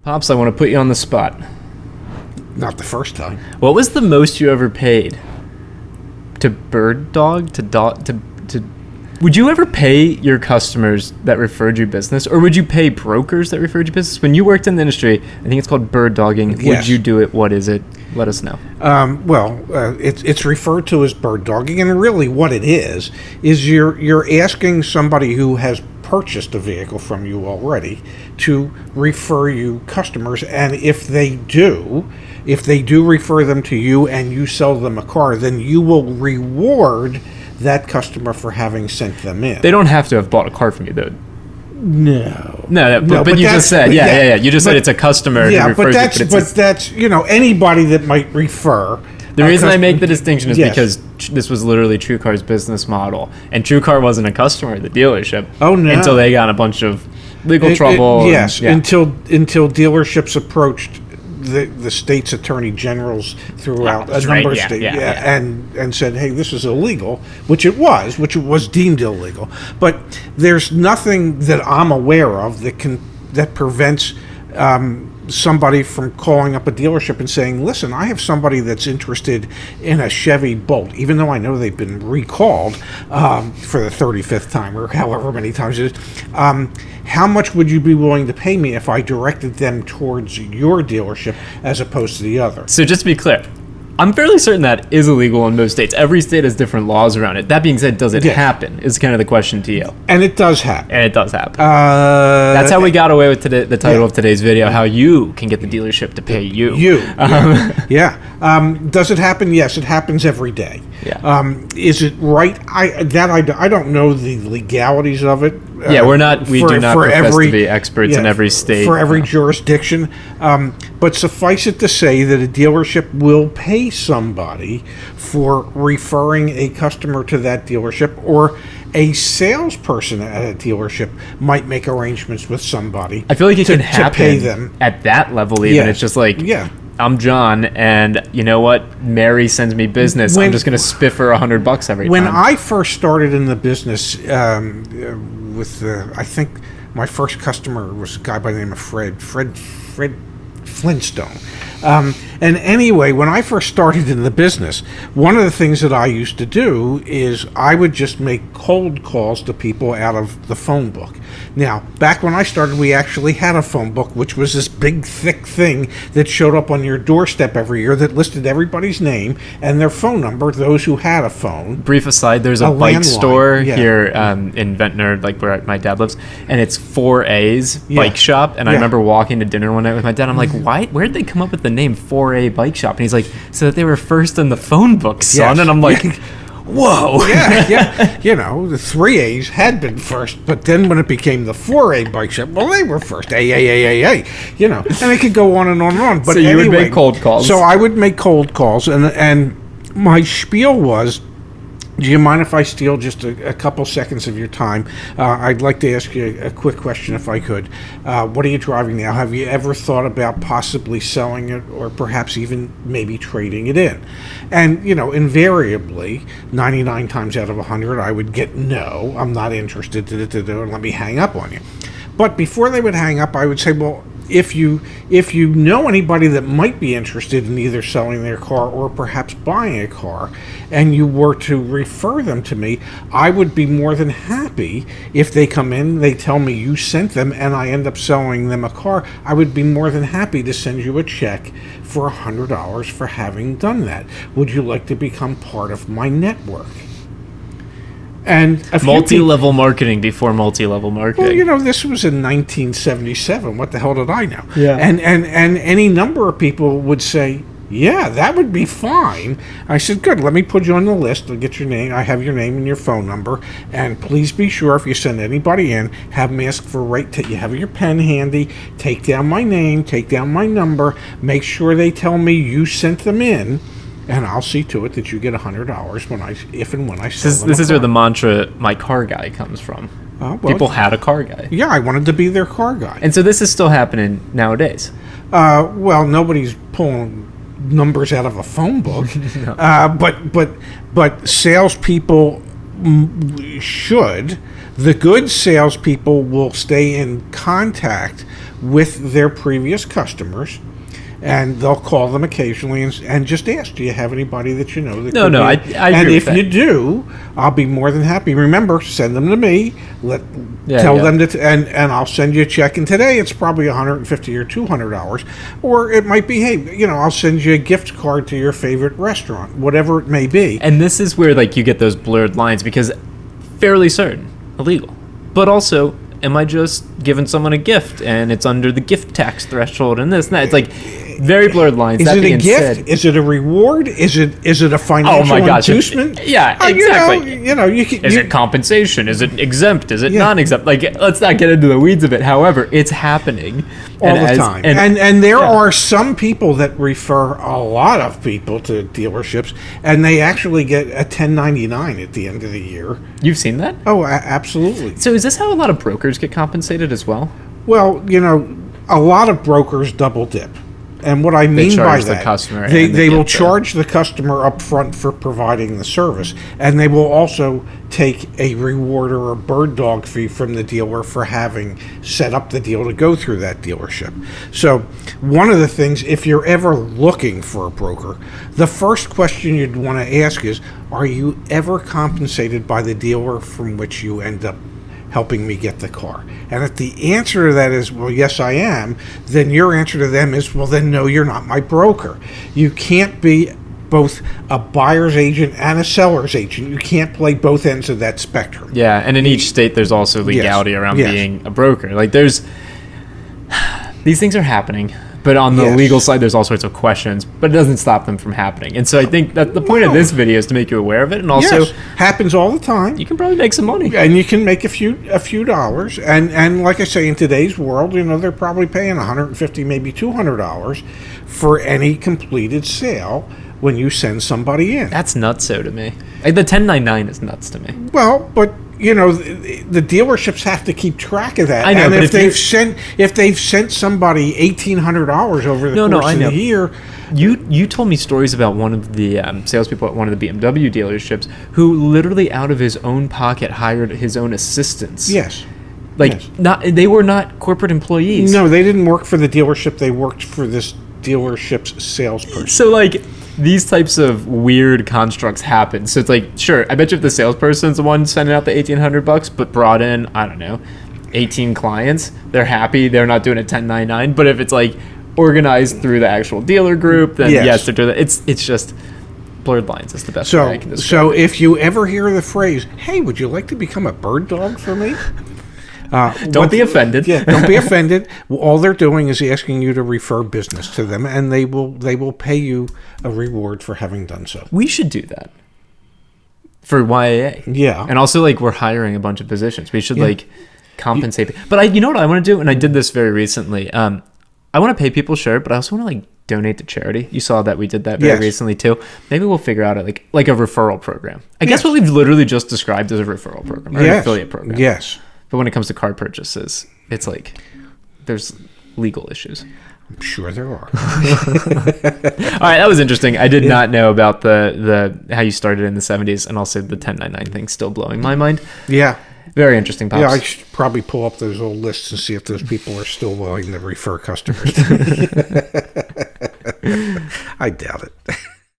Pops, I want to put you on the spot. Not the first time. What was the most you ever paid to Bird Dog? Would you ever pay your customers that referred you business, or would you pay brokers that referred you business? When you worked in the industry, I think it's called bird dogging. Yes. Would you do it? What is it? Let us know. It's referred to as bird dogging, and really what it is you're asking somebody who has purchased a vehicle from you already to refer you customers, and if they do refer them to you and you sell them a car, then you will reward that customer for having sent them in. They don't have to have bought a car from you, though. No, but you just said, yeah. You just said it's a customer. Yeah, who refers but that's anybody that might refer. The reason I make the distinction is because this was literally TrueCar's business model, and TrueCar wasn't a customer of the dealership. Oh no! Until they got in a bunch of legal trouble. Until dealerships approached the state's attorney generals throughout a number of states, and said, "Hey, this is illegal," which it was deemed illegal. But there's nothing that I'm aware of that prevents somebody from calling up a dealership and saying, "Listen, I have somebody that's interested in a Chevy Bolt," even though I know they've been recalled for the 35th time or however many times it is. How much would you be willing to pay me if I directed them towards your dealership as opposed to the other? So just to be clear, I'm fairly certain that is illegal in most states. Every state has different laws around it. That being said, does it happen? Is kind of the question to you. And it does happen. That's how we got away with the title of today's video, how you can get the delegship to pay you. Does it happen? Yes, it happens every day. Yeah. Is it right? I don't know the legalities of it. We do not profess to be experts in every state. For every jurisdiction. But suffice it to say that a dealership will pay somebody for referring a customer to that dealership, or a salesperson at a dealership might make arrangements with somebody. I feel like it can happen to pay them at that level even. It's just like, I'm John, and you know what? Mary sends me business. I'm just going to spiff her $100 every time. When I first started in the business, I think my first customer was a guy by the name of Fred Flintstone. And anyway, when I first started in the business, one of the things that I used to do is I would just make cold calls to people out of the phone book. Now, back when I started, we actually had a phone book, which was this big, thick thing that showed up on your doorstep every year that listed everybo's name and their phone number, those who had a phone. Brief aside, there's a bike store here in Ventnor, like where my dad lives, and it's 4A's Bike Shop. And I remember walking to dinner one night with my dad. I'm like, where'd they come up with the name 4A Bike Shop? And he's like, so that they were first in the phone book, son. And I'm like, whoa. The 3A's had been first, but then when it became the 4A Bike Shop, well, they were first. And it could go on and on and on. But so you would make cold calls. So I would make cold calls, and my spiel was, do you mind if I steal just a couple seconds of your time? I'd like to ask you a quick question if I could. What are you driving now? Have you ever thought about possibly selling it, or perhaps even maybe trading it in? And, invariably, 99 times out of 100, I would get no, I'm not interested, and let me hang up on you. But before they would hang up, I would say, well, if you know anybody that might be interested in either selling their car or perhaps buying a car, and you were to refer them to me, I would be more than happy if they come in, they tell me you sent them, and I end up selling them a car. I would be more than happy to send you a check for $100 for having done that. Would you like to become part of my network? And multi-level marketing before multi-level marketing. Well, this was in 1977. What the hell did I know? Yeah. And any number of people would say, yeah, that would be fine. I said, good, let me put you on the list. I'll get your name. I have your name and your phone number. And please be sure if you send anybody in, have them ask for you have your pen handy, take down my name, take down my number, make sure they tell me you sent them in. And I'll see to it that you get $100 if and when I sell them. This is where the mantra, my car guy, comes from. People had a car guy. Yeah, I wanted to be their car guy. And so this is still happening nowadays. Well, nobody's pulling numbers out of a phone book. No. But salespeople should. The good salespeople will stay in contact with their previous customers, and they'll call them occasionally and just ask, do you have anybody that you know that No, could no, be? I and agree if with you that. do, I'll be more than happy. Remember, send them to me. Tell them that, and I'll send you a check. And today it's probably $150 or $200, or it might be, hey, I'll send you a gift card to your favorite restaurant, whatever it may be. And this is where like you get those blurred lines, because fairly certain illegal, but also, am I just giving someone a gift and it's under the gift tax threshold and this and that? It's like very blurred lines. Is That it a being gift? said, Is it a reward? Is it a financial oh my gosh! inducement? Yeah, exactly. You can. Is it compensation? Is it exempt? Is it Yeah. non-exempt? Like, let's not get into the weeds of it. However, it's happening all the time, and there are some people that refer a lot of people to dealerships, and they actually get a 1099 at the end of the year. You've seen that? Oh, absolutely. So is this how a lot of brokers get compensated as well? Well, a lot of brokers double dip. And what I mean by charge the that, customer they and they will get the- charge the customer up front for providing the service, and they will also take a reward or a bird dog fee from the dealer for having set up the deal to go through that dealership. So one of the things, if you're ever looking for a broker, the first question you'd want to ask is, are you ever compensated by the dealer from which you end up helping me get the car? And if the answer to that is, well, yes, I am, then your answer to them is, well, then no, you're not my broker. You can't be both a buyer's agent and a seller's agent. You can't play both ends of that spectrum. Yeah, and in each state, there's also legality around Yes. being a broker. Like, these things are happening, but on the Yes. legal side, there's all sorts of questions, but it doesn't stop them from happening. And so I think that the point of this video is to make you aware of it, and also Yes, happens all the time. you can probably make some money. And you can make a few dollars, and like I say, in today's world, they're probably paying $150, maybe $200 for any completed sale when you send somebody in. That's nutso to me. Like, the 1099 is nuts to me. Well, but the dealerships have to keep track of that. I know, and but if they've sent somebody $1,800 over the course of the year. You told me stories about one of the salespeople at one of the BMW dealerships who literally out of his own pocket hired his own assistants. Yes. Like, Yes. they were not corporate employees. No, they didn't work for the dealership. They worked for this dealership's salesperson. So, like, these types of weird constructs happen. So it's like, sure, I bet you if the salesperson's the one sending out the $1,800, but brought in, I don't know, 18 clients, they're happy. They're not doing a 1099. But if it's like organized through the actual dealer group, then yes, they're doing that. It's just blurred lines. That's the best way I can describe So it. if you ever hear the phrase, "Hey, would you like to become a bird dog for me?" Don't be offended. Yeah, don't be offended. All they're doing is asking you to refer business to them, and they will pay you a reward for having done so. We should do that for YAA. Yeah. And also, like, we're hiring a bunch of positions. We should like compensate. But you know what I want to do, and I did this very recently. I want to pay people, sure, but I also want to like donate to charity. You saw that we did that very recently too. Maybe we'll figure out like a referral program. I guess what we've literally just described as a referral program, or an affiliate program. Yes. But when it comes to car purchases, it's like there's legal issues. I'm sure there are. All right, that was interesting. I did not know about the how you started in the 70s, and also the 1099 thing still blowing my mind. Yeah. Very interesting, Pops. Yeah, I should probably pull up those old lists and see if those people are still willing to refer customers. I doubt it.